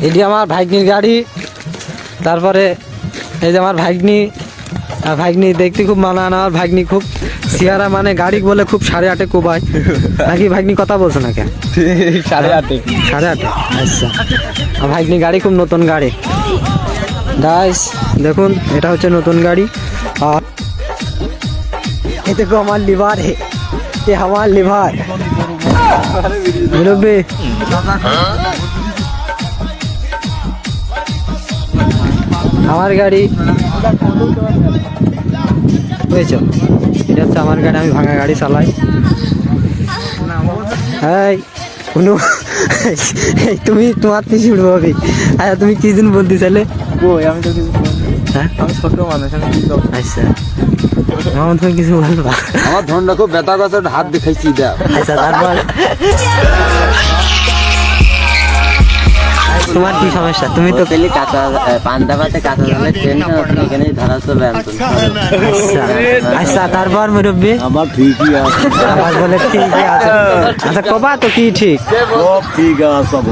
এটি আমার ভাগ্নির গাড়ি। তারপরে এই যে আমার ভাগ্নি, ভাগ্নি দেখতে খুব মানান। আমার ভাগ্নি খুব সিয়ারা, মানে গাড়ি বলে খুব 8:30 কোবায় নাকি? ভাগ্নি কথা বলছে না কেন? 8:30 8:30। আচ্ছা, আমার ভাগ্নি গাড়ি খুব নতুন গাড়ি। গাইস দেখুন, এটা হচ্ছে নতুন গাড়ি। আর এই দেখো আমার লিভার, এ আমার লিভার মুরব্বি। আমার গাড়ি বুঝেছ, এটা হচ্ছে আমার গাড়ি। আমি ভাঙা গাড়ি চালাই। হ্যাঁ কোনো তুমি তোমার পিছু উঠবো। আচ্ছা তুমি কি দিন বলতে চাইলে? আমি তো কিছু হ্যাঁ আমি ছোট মানুষ, আমি কি করব? আচ্ছা মামা তুমি কিছু বলবা? আমার ধনটা খুব ব্যথা করছে, হাত দেখাইছি দেখ। আচ্ছা তারপর তোমার কি সমস্যা? তুমি তো কাঁচা পান্তাবাতে কাঁচা জলের ট্রেন এখানেই ধরা চলবে। আচ্ছা আচ্ছা তারপর মুরব্বী আমার ঠিকই আছে, আবার বলে ঠিকই আছে। আচ্ছা কবা তো কি ঠিক? ঠিক আছে।